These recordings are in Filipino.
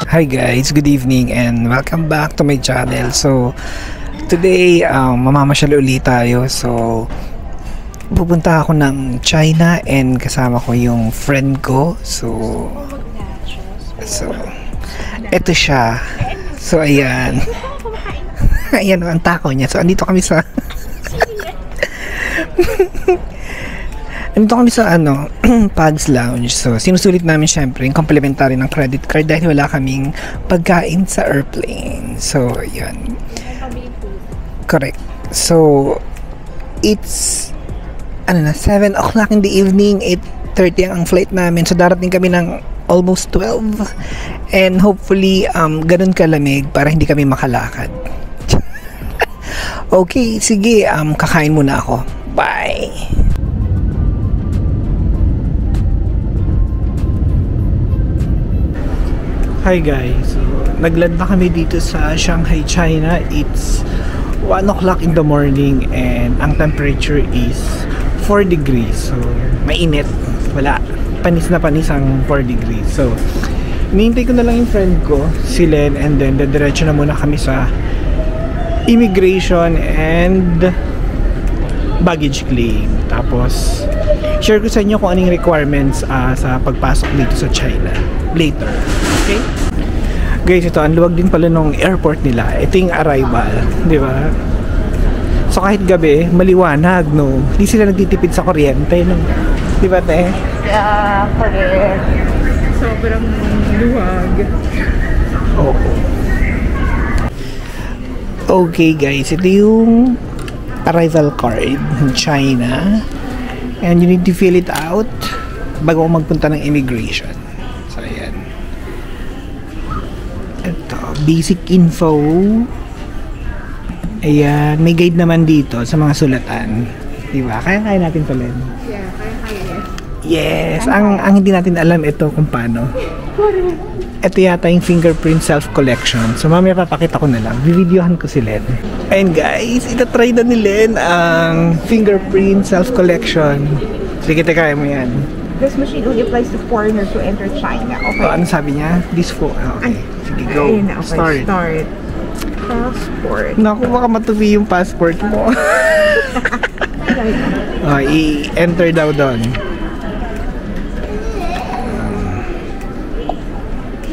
Hi guys, good evening and welcome back to my channel. So today mamamasyal ulit tayo. So pupunta ako ng China and kasama ko yung friend ko. So eto siya. So ayan. Ayan ang tako niya. So andito kami sa Nandito kami sa Pags Lounge. So sinusulit namin syempre yung complimentary ng credit card dahil wala kaming pagkain sa airplane. So yan. Correct. So it's 7 o'clock in the evening, 8:30 ang flight namin. So darating kami ng almost 12 and hopefully ganun kalamig para hindi kami makalakad. Okay, sige, kakain muna ako. Bye. Hi guys, so, nagland na kami dito sa Shanghai, China. It's 1 o'clock in the morning and ang temperature is 4 degrees. So, mainit. Wala. Panis na panis ang 4 degrees. So, hinihintay ko na lang yung friend ko, si Len, and then diretso na muna kami sa immigration and baggage claim. Tapos, share ko sa inyo kung anong requirements sa pagpasok dito sa China later. Okay? Guys, ito ang luwag din pala nung airport nila. Ito yung arrival, di ba? So kahit gabi, maliwanag, no? Hindi sila nagtitipid sa kuryente, no? Di ba, te? Yeah, correct. Sobrang luwag. Oo. Okay, guys. Ito yung arrival card ng China. And you need to fill it out bago magpunta ng immigration. So, ayan. Ito, basic info. Ayan, may guide naman dito sa mga sulatan. Diba? Kaya natin to, Len. Yeah, kaya. Yes, ang hindi natin alam ito kung paano. Ito yata yung fingerprint self-collection. So, mamaya papakita ko na lang. Bibidyohan ko si Len. And guys, itatry na ni Len ang fingerprint self-collection. Sige, kaya mo yan. This machine only applies to foreigners who enter China. Okay. So, ano sabi niya? This phone. Okay. Sige, go. Ayun, okay. Start. Passport. Naku, baka matubi yung passport mo. I-enter daw doon.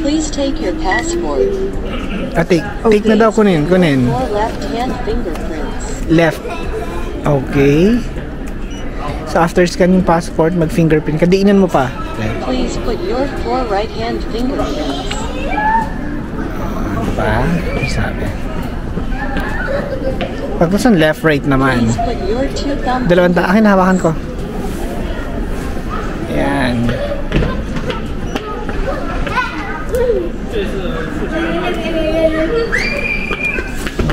Please take your passport. Take na daw, kunin. Four left-hand fingerprints. Left. Okay. So after scanning passport, mag-fingerprint ka. Diinan mo pa. Please put your 4 right-hand fingerprints. Diba? Sabi. Pagpasan left, right naman. Please put your 2 thumb. Dalawang akin, hawakan ko. Ayan.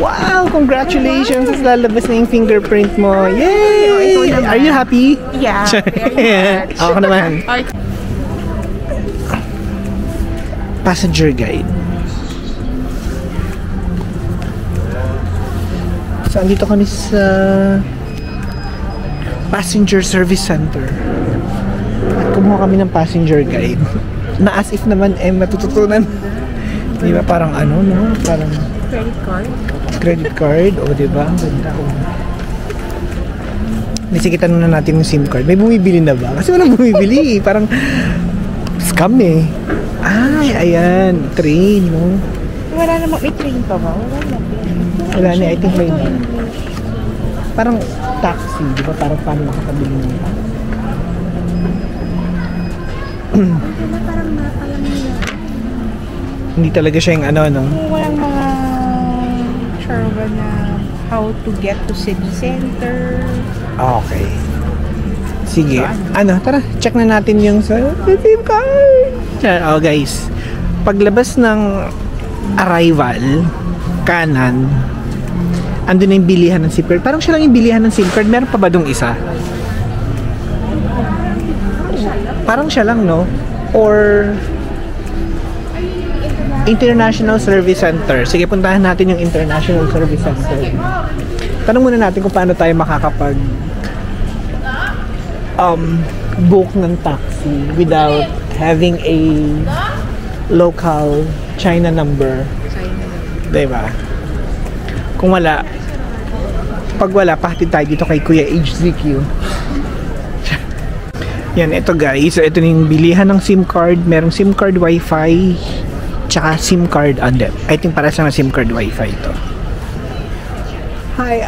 Wow! Congratulations! Lalabas na yung fingerprint mo. Yay! Are you happy? Yeah, very much. Ako naman. Passenger guide. So, andito kami sa Passenger Service Center. At kumuha kami ng passenger guide. Na as if naman matututunan. Di ba parang no? Parang Credit card. credit card. O, di ba? Ang ganda. Nisikitan na natin yung SIM card. May bumibili na ba? Kasi walang bumibili. Parang scam eh. Ay, ayan. Train, no? Wala namang may train pa ba? Wala na. I think may parang taxi. Di ba? Parang paano makakabili mo? Parang alam nila. Hindi talaga siya yung no? Walang mga sure ba na how to get to city center. Okay. Sige. Tara. Check na natin yung sa SIM card. Oh, guys. Paglabas ng arrival, kanan, andun na yung bilihan ng SIM card. Parang siya lang yung bilihan ng SIM card. Meron pa ba dong isa? Parang siya lang, no? Or International Service Center. Sige, puntahan natin yung International Service Center. Tanong muna natin kung paano tayo makakapag book ng taxi without having a local China number. Diba? Kung wala, pag wala, pahatid tayo dito kay Kuya HZQ. Yan, ito guys. So, ito yung bilihan ng SIM card. Merong SIM card Wi-Fi, tsaka SIM card under. I think para sa SIM card Wi-Fi ito. Hi,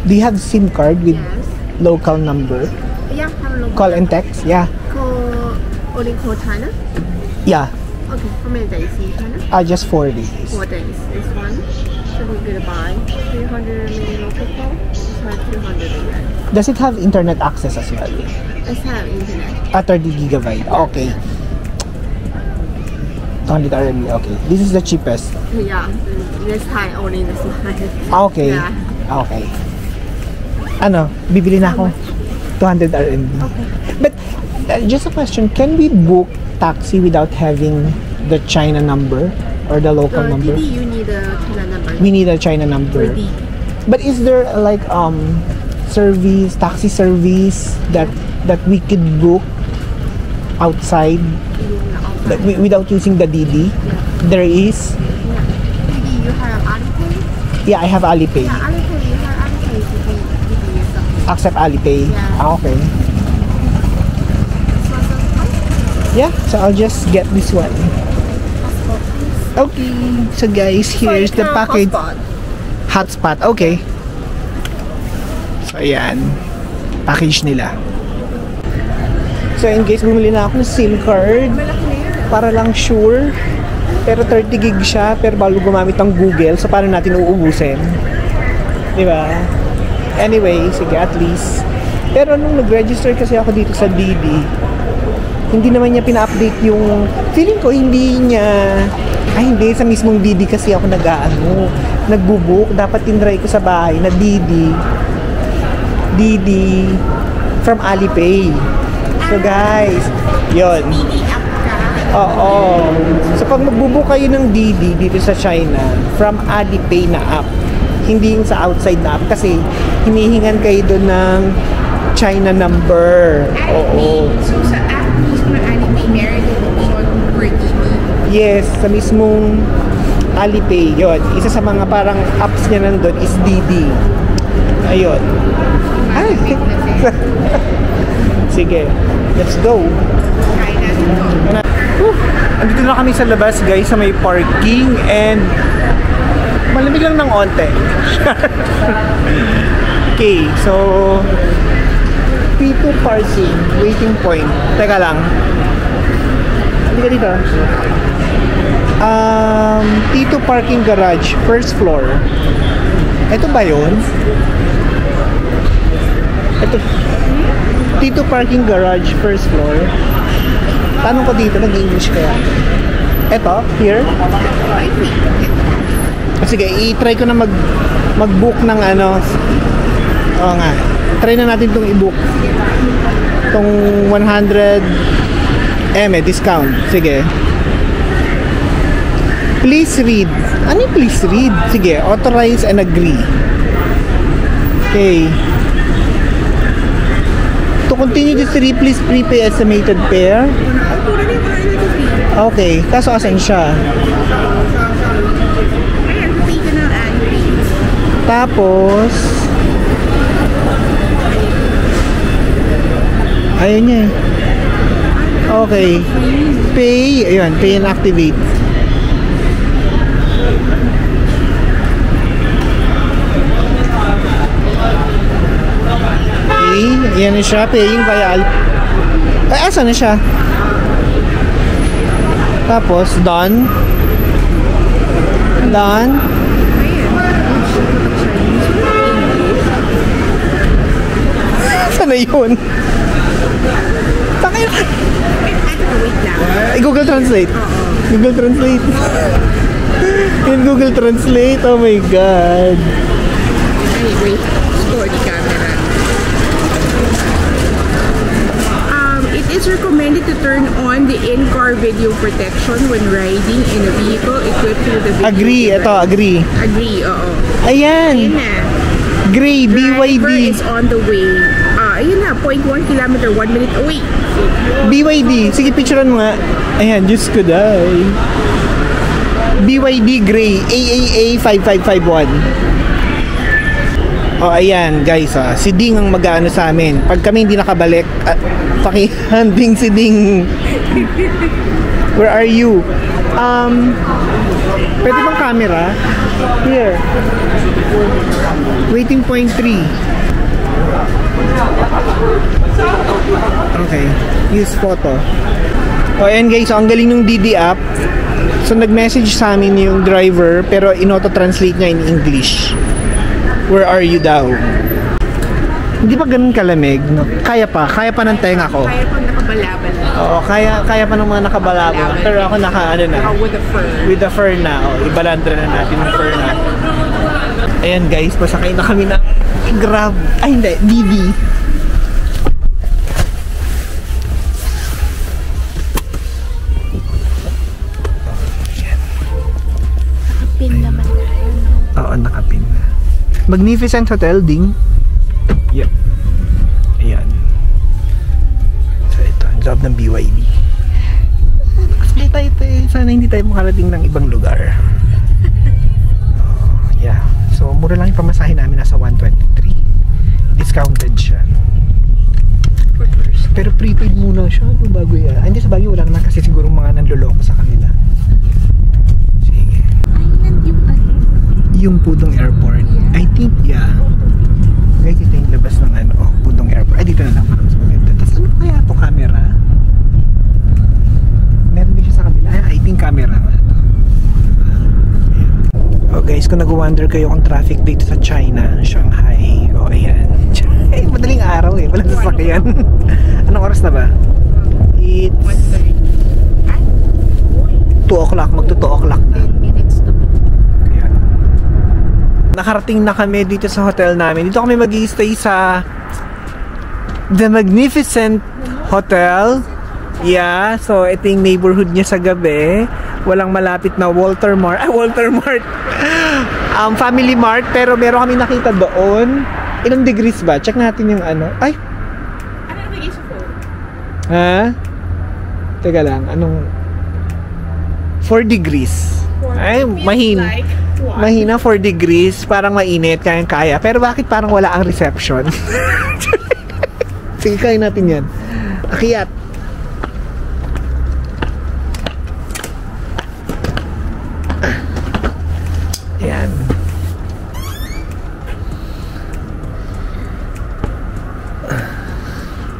do you have SIM card with local number? Yeah, have a look. Call and text? Yeah. Only call China? Yeah. Okay, how many days in China? Just 4 days. 4 days. This one, so we're gonna buy 300 mini local call. It's like 200 again. Does it have internet access as well? Let's have internet. 30 gigabyte. Okay. 200 RMB. Okay. This is the cheapest. Yeah, this high only this one. Okay. Yeah. Okay. Ano, bibili na ako. 200 RMB. Okay. But, just a question, can we book taxi without having the China number or the local number? DD, you need a China number. We need a China number. For DD. But is there like service, taxi service that we could book outside without using the DD? There is? DD, you have Alipay? Yeah, I have Alipay. Yeah, Alipay, you have Alipay to give you something. Accept Alipay? Yeah. Okay. This one's on Yeah, so I'll just get this one. Okay, so guys, here's the package. Hotspot, okay. So, ayan. Package nila. So, in case bumili na ako ng SIM card, para lang sure. Pero 30 gig siya, pero bago gumamit ng Google, so paano natin uubusin? Diba? Anyway, sige, at least. Pero nung nag-register kasi ako dito sa DD, hindi naman niya pina-update yung, feeling ko hindi niya, hindi, sa mismong DD kasi ako nagbo-book. Dapat tinry ko sa bahay na DD from Alipay. So guys, yon. Oo. So pag magbubook kayo ng DD dito sa China, from Alipay na app, hindi yung sa outside na app kasi hinihingan kayo doon ng China number. Oo. So sa app mismo na Alipay, meron yung option for DD. Yes, sa mismong Alipay, yun. Isa sa mga parang apps niya nandun is DD. Ayun. Ay! Sige, let's go. Try natin to. Andito na kami sa labas guys, sa may parking, and malamig lang ng onte. Okay, so P2 parking, waiting point. Teka lang. Halika dito. T2 parking garage, first floor. Ito ba yun? Ito. T2 parking garage, first floor. Tanong ko dito, nag-English kaya? Ito, here? Sige, i-try ko na mag-book ng ano. Oo nga. Try na natin itong i-book. Itong 100 discount. Sige. Please read. Ano yung please read? Sige, authorize and agree. Okay. To continue this trip, please prepay estimated fare. Okay, kaso asan siya? Ayan, pay ka ng Alipay. Tapos ayun niya eh. Okay. Pay, ayun, pay and activate. Okay, ayan na siya, paying via ay, asan na siya? Tapos, done. Done. Saan na yun? Takay. Wait lang. Google Translate. Google Translate. In Google Translate. Oh my God. Anyway, store the camera. It is recommended to turn on the in-car video protection when riding in a vehicle equipped with a video Agree. device. Ito, agree. Agree, oo. Ayan. Ayun na. Gray, Driver BYD. is on the way. Ayun na, na, 0.1 kilometer, 1 minute away. BYD. Sige, picturean mo nga. Ayan, Diyos ko day. BYD Gray. AAA 5551. Oh, ayan, guys. Si Ding ang mag-ano sa amin. Pag kami hindi nakabalik, pakihanding si Ding. Where are you? Pwede bang camera? Here. Waiting point 3. Okay. Use photo. O, ayan guys. So, ang galing ng Didi app. So, nag-message sa amin yung driver, pero in-auto-translate niya in English. Where are you daw? Hindi pa ganun kalamig, no? Kaya pa ng tenga ko. Kaya pang nakabalabal. Oo, kaya pa ng mga nakabalabo. Pero ako naka With the fur. with the fur na. O, ibalandra na natin yung fur na. Ayan guys, pasakay na kami na Grab. Ay hindi, Didi. Nakapin naman tayo. Oo, nakapin na. Magnificent Hotel, Ding. Yep. Ayan. So, ito. Ang loob ng BYD. Kasi tayo sana hindi tayo makarating ng ibang lugar. Yeah. So, mura lang yung pamasahe namin. Nasa 123. Discounted siya. Pero prepaid muna siya. Ano bago yan? Hindi, sa Baguio wala naman kasi siguro mga nanloloko sa kanila. Sige. Yung Pudong Airport. I think, yeah. Guys, ito yung labas ng Pudong Airport. Ay, dito na lang para mas maganda. Tapos ano kaya ito? Camera? Meron din siya sa kabila. I think camera nga ito. Oh guys, kung nag-wonder kayo kung traffic dito sa China, Shanghai. Oh, ayan. Ay, madaling araw eh. Walang sasakyan. Anong oras na ba? It's 2 o'clock. Magto 2 o'clock na. 10 minutes to. Nakarating na kami dito sa hotel namin. Dito kami mag-i-stay sa The Magnificent Hotel. Yeah, so ito yung neighborhood niya sa gabi. Walang malapit na Walter Mart. Walter Mart. Family Mart, pero meron kami nakita doon. Ilang degrees ba? Check natin yung ano. Ay! Ano nabigay sa phone? Ha? Teka lang, anong 4 degrees. Ay, mahina 4 degrees, parang mainit, kaya. Pero bakit parang wala ang reception? Sige, kaya natin yan. Akyat. Ayan.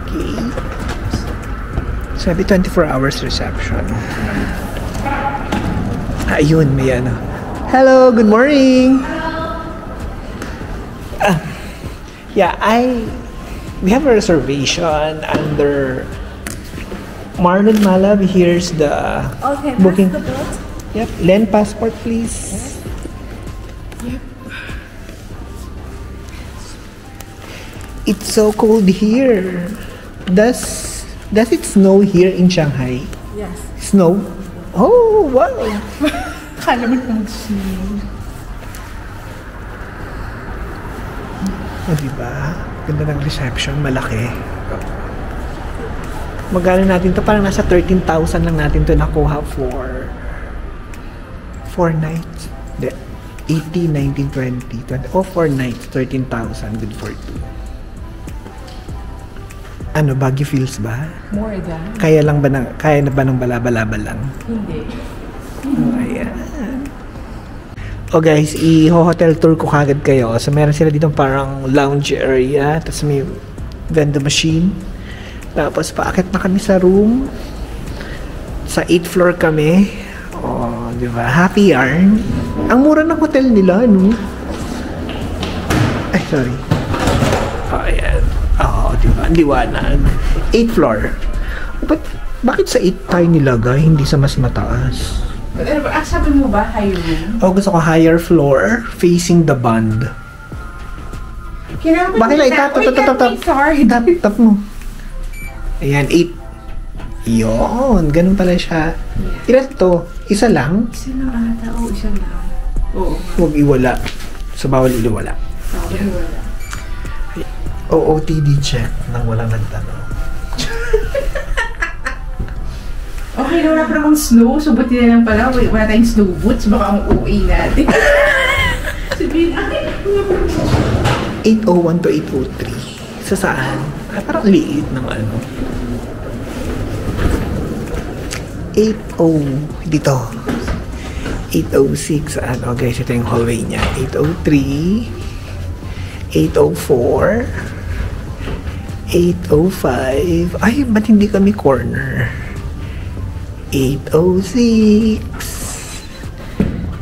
Okay. Sabi 24 hours reception. Ayun, may ano. Hello, good morning. Yeah, we have a reservation under Marlon Malab. Here's the booking. Yep, Len passport, please. Yep. It's so cold here. Does it snow here in Shanghai? Yes. Snow? Oh, wow. Kala mo mag-snow. O, diba? Ganda ng reception, malaki. Magkano natin to? Parang nasa 13,000 lang natin to nakuha for 4 nights. 18, 19, 20, 20. Oh, 4 nights, 13,000. Good for 2. Ano, Baguio feels ba? More than? Kaya na ba ng balabalaba lang? Hindi. Oh, ayan. Oh guys, i-hotel tour ko kagad kayo. So meron sila dito parang lounge area, tapos may vending machine. Tapos paakit na kami sa room. Sa 8th floor kami. Oh, di ba? Happy Yarn. Ang mura ng hotel nila, no? Ay, sorry. Oh, ayan. Oh, di ba? Ang liwanag. 8th floor. Bakit sa 8 tayo nilagay, hindi sa mas mataas? Sabi mo ba high room? Oh, gusto ko higher floor facing the band. Bakit lang? Tap mo. Ayan, 8. Yun, ganun pala siya. Ilan to? Isa lang? Isa lang ata. Oo, isa lang. Oo. Huwag iwala. So, bawal iliwala. Bawal iwala. OOTD check nang walang nagtanong. Okay, wala pa namang snow. So, buti na lang pala. Wala tayong snow boots. Baka ang OA natin. Sabihin, 801 to 803. Sa saan? Parang liit ng ano. 80. Dito. 806. Ano guys, ito yung hallway niya. 803. 804. 805. Ay, ba't hindi kami corner? 806.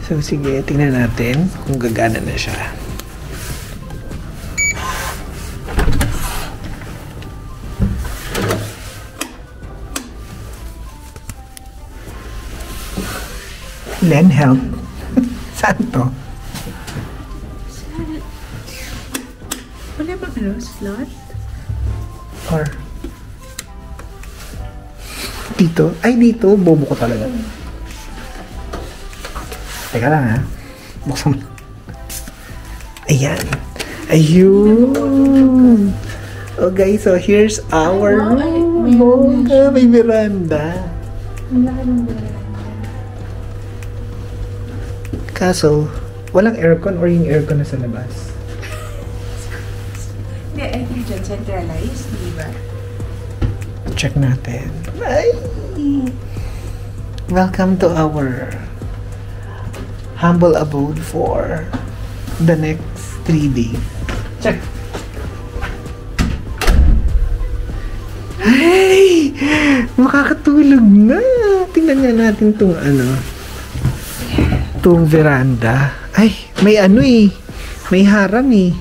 So, sige, tingnan natin kung gagana na siya. Len, help. Saan to? wala bang ano, slot? Or dito? Ay, dito. Bobo ko talaga. Teka lang, ha? Buksan mo. Ayan. Ayun. Okay, so here's our room. May veranda. Kaso, walang aircon or yung aircon na sa labas? Hindi, I think dyan centralized, di ba? Check natin. Ay! Welcome to our humble abode for the next 3 days. Check! Ay! Makakatulog na! Tingnan nga natin tong ano. Tong veranda. Ay! May ano eh. May harang eh.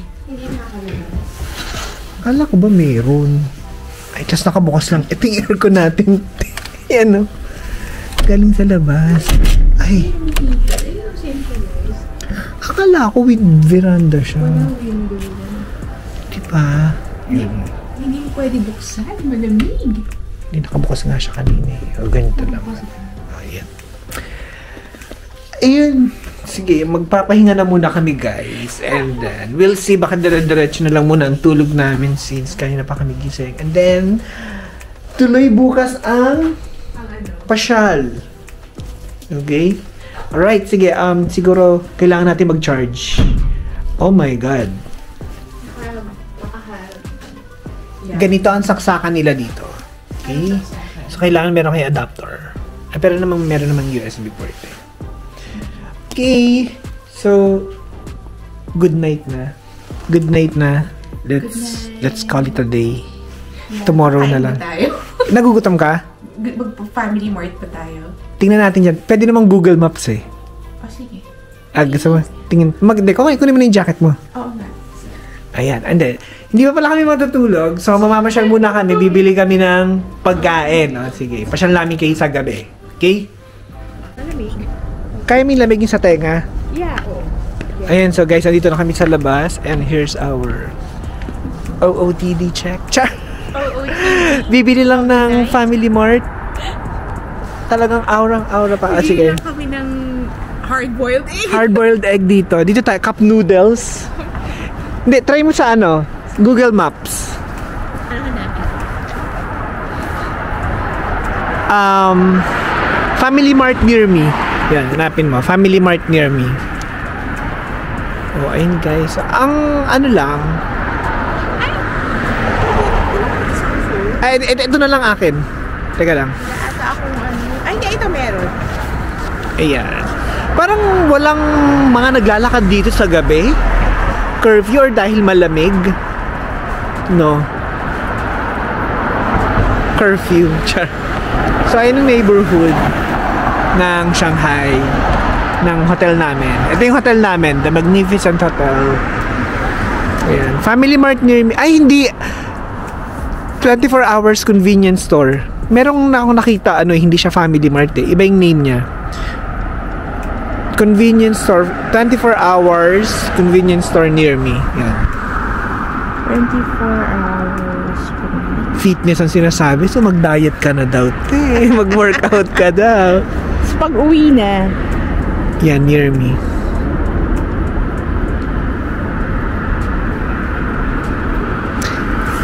Akala ko ba meron? Ay, just nakabukas lang. Ito yung aircon natin. Yan o. Galing sa labas. Ay. Akala ko with veranda siya. Diba? Yun. Hindi mo pwede buksan. Malamig. Hindi nakabukas nga siya kanina eh. O, ganito lang. Ayan. Ayun. Sige, magpapahinga na muna kami guys. And then, we'll see. Baka dire-diretso na lang muna ang tulog namin since kanina pa kami gising. And then, tuloy bukas ang pasyal. Okay? Alright, sige. Siguro, kailangan natin mag-charge. Oh my God. Ganito ang saksakan nila dito. Okay? So, kailangan meron kayo adapter. Pero naman, meron naman USB port eh. Okay. So, good night na. Good night na. Let's call it a day. Tomorrow na lang. Tayo. Nagugutom ka? Family Mart pa tayo. Tingnan natin dyan. Pwede namang Google Maps eh. O, sige. Gusto mo? Tingin. Okay, kunin mo na yung jacket mo. Oo nga. Ayan. And then, hindi pa pala kami matutulog. So, mamamasyal muna kami. Bibili kami ng pagkain. O, sige. Pasyal namin kayo sa gabi. Okay? Malamig. Kaya may lamig yung sa tenga? Yeah, oo. Ayan, so guys, nandito na kami sa labas. And here's our OOTD check. Char! OOTD. Bibili lang ng Family Mart. Talagang aurang-aura pa. Sige. Bibili lang kami ng hard-boiled egg. Hard-boiled egg dito. Dito tayo, cup noodles. Hindi, try mo sa ano, Google Maps. Ano natin? Family Mart near me. Yan, hanapin mo. Family Mart near me. Oh, ayun guys. Ang ano lang. Ay, ito na lang akin. Teka lang. Ata akong ano. Ay, hindi. Ito meron. Ayan. Parang walang mga naglalakad dito sa gabi. Curfew or dahil malamig. No. Curfew. Char. So, ayun yung neighborhood ng Shanghai, ng hotel namin. Ito yung hotel namin, the Magnificent Hotel. Ayan. Family Mart near me. Ay, hindi. 24 hours convenience store. Merong na ako nakita, hindi siya Family Mart eh. Iba yung name niya. Convenience store. 24 hours convenience store near me. Yan. 24 hours. Fitness ang sinasabi. So, mag-diet ka na daw. Mag-workout ka daw. Pag uwi na. Yan, near me.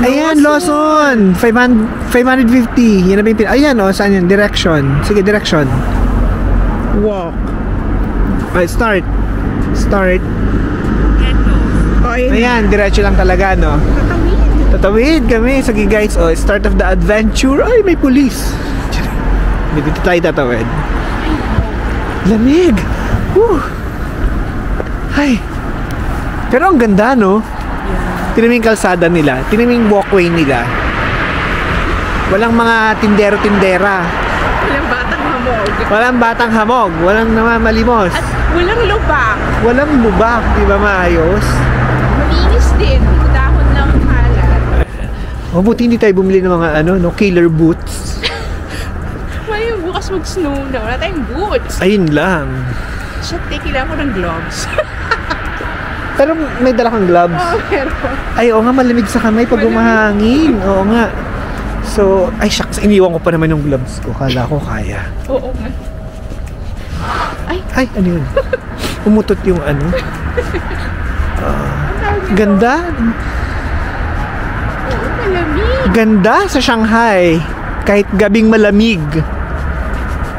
Ayan, Lawson! 550. Yan na ba yung ayan, oh, saan yun? Direction. Sige, direction. Walk. Okay, start. Start. Oh, ayun. Ayan, diretso lang talaga, no? Tatawid kami. Sige, guys, oh, start of the adventure. Ay, may police. Dito tayo tatawid. Lamig! Woo! Ay! Pero ang ganda, no? Tinan mo yung kalsada nila. Tinan mo yung walkway nila. Walang mga tindero-tindera. Walang batang hamog. Walang batang hamog. Walang namamalimos. At walang lubak. Walang lubak. Di ba maayos? Malinis din. Dahon ng kalat. Mabuti hindi tayo bumili ng mga killer boots. May bukas mag-snow na. Wala tayong boots. Ayun lang. Shit, kailangan ko ng gloves. Pero may dala kang gloves. Oh, pero... Ay, oo nga, malamig sa kamay pag umahangin. Oo nga. So, ay shucks, iniwan ko pa naman yung gloves ko. Kala ko kaya. Oo nga. Ay, ano yun? Umutot yung ano. Ganda. Oo, malamig. Ganda sa Shanghai. Kahit gabing malamig.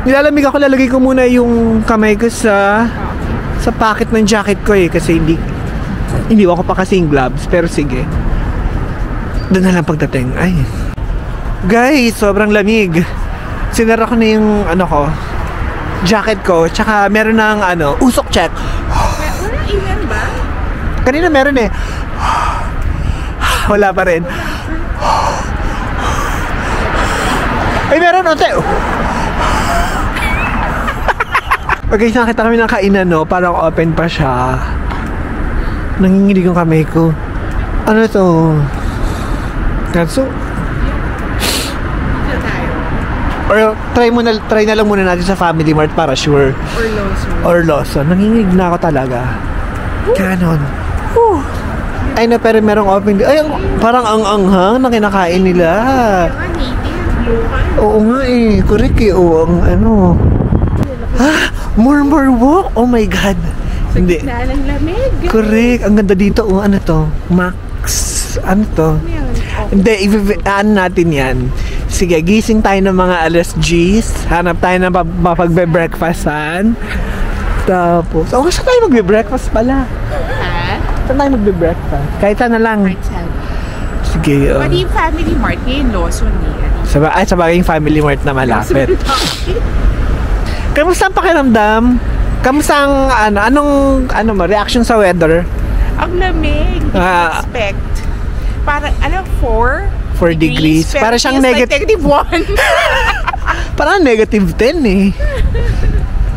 Nilalamig ako, lalagay ko muna yung kamay ko sa pocket ng jacket ko eh. Kasi hindi ko pa kasing gloves. Pero sige. Doon na lang pagdating. Ay. Guys, sobrang lamig. Sinara ko na yung jacket ko. Tsaka meron ng usok check. Walang email ba? Kanina meron eh. Wala pa rin. Ay, meron unti. Okay, nakita kami ng kainan, no? Parang open pa siya. Nanginginig yung kamay ko. Ano to? Katsu? Dito tayo. Or try na lang muna natin sa Family Mart para sure. Or Lawson. Or Lawson. Nanginginig na ako talaga. Ganon. Ay na, pero merong open. Ay, parang ang-anghang na kinakain nila. Yung native, local. Oo nga eh. Correct eh. Oo, more walk? Oh my God. Hindi. Na ng lamig. Correct. Ang ganda dito. Oh, ano to? Max. Ano to? Hindi. Ano natin yan. Sige, gising tayo ng mga alas G's. Hanap tayo ng mapagbe-breakfastan. Tapos, saan tayo magbe-breakfast pala? Ha? Saan tayo magbe-breakfast? Kahit saan na lang. Right side. Sige. Pwede yung Family Mart ngayon, Lawson eh. Sa bagay yung Family Mart na malapit. Kamusta ang pakiramdam? Kamusta ang anong reaction sa weather? Ang lamig. Hindi ko expect. Para, 4 degrees. Para siyang negative 1. Parang negative 10 eh.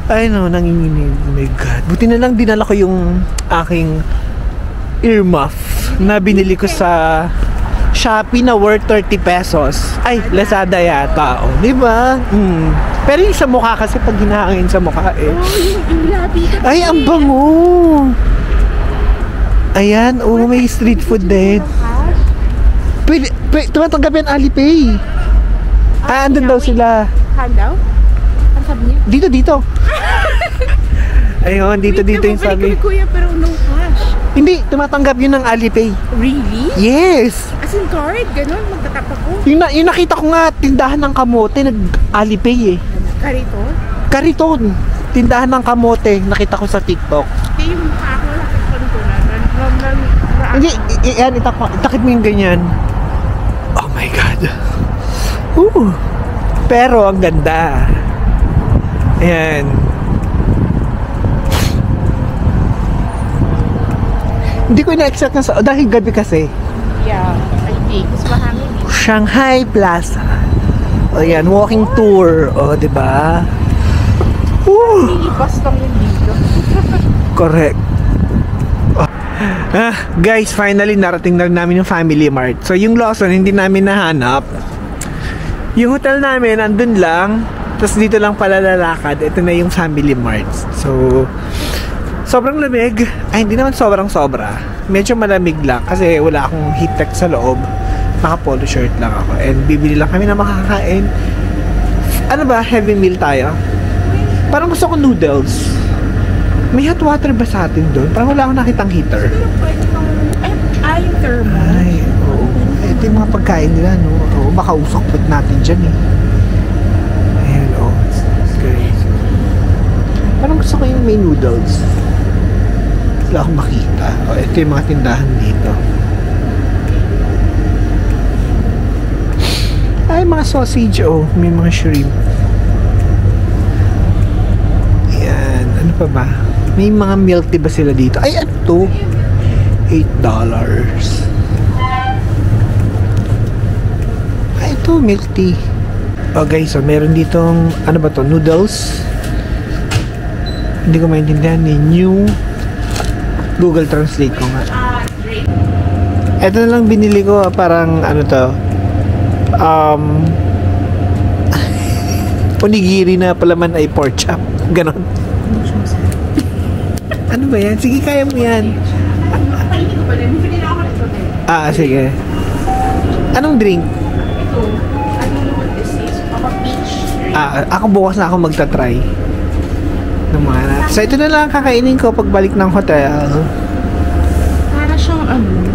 Ay no, nanginginig. Oh my God. Buti na lang dinala ko yung aking earmuff na binili ko sa Shopee na worth 30 pesos. Ay, Lazada yata. Oh, di ba? Pero yung sa mukha kasi pag hinahangin sa mukha eh. Yung labi. Ay, ang bango. Ayan, may street food din. Pwede tumatanggap yan Alipay. Andun daw sila. Handaw? Ano sabi niya? Dito. Ayun, dito yung sabi. Wait, kuya, pero no cash. Hindi, tumatanggap yun ng Alipay. Really? Yes. As in card? Ganun? Magtatap ako? Yung nakita ko nga, tindahan ng kamote, nag-Alipay eh. Kariton. Tindahan ng kamote, nakita ko sa TikTok. Hindi, yung mukha ko, nakikon ko na. Hindi, yan, itakip mo yung ganyan. Oh my God. Pero, ang ganda. Ayan. Hindi ko ina-expect na dahil gabi kasi. Yeah, I think. Mas mahangin. Shanghai Plaza. O yan, walking tour. O, diba? Lilipas lang yun dito. Correct. Guys, finally narating na namin yung Family Mart. So, yung Lawson, hindi namin nahanap. Yung hotel namin, andun lang. Tapos dito lang pala lalakad. Ito na yung Family Mart. So, sobrang lamig. Ay, hindi naman sobra. Medyo malamig lang kasi wala akong heat tech sa loob. Naka-polo shirt lang ako. And bibili lang kami na makakain. Ano ba? Heavy meal tayo? Parang gusto ko noodles. May hot water ba sa atin doon? Parang wala akong nakitang heater. Yung thermo. Ay, oo. Ito yung pagkain nila, no? O, baka usok natin dyan, eh. Ayan, oh. Guys. Parang gusto ko yung may noodles. Wala akong makita. O, ito yung mga tindahan dito. Ay, mga sausage, oh. May mga shrimp. Ayan. Ano pa ba? May mga milk tea ba sila dito? Ay, ano to? $8. Ay, ito, milk tea. Oh, guys, so meron ditong, ano ba to? Noodles. Hindi ko maintindihan eh. New Google Translate ko nga. Ito na lang binili ko, parang, ano to? Onigiri na palaman ay pork chop. Ganon. Ano ba yan? Sige, kaya mo yan. Sige. Anong drink? Ito. I don't know what this is. Papa peach. Ako bukas na ako magta-try. So, ito na lang kakainin ko pagbalik ng hotel. Para siyang ano,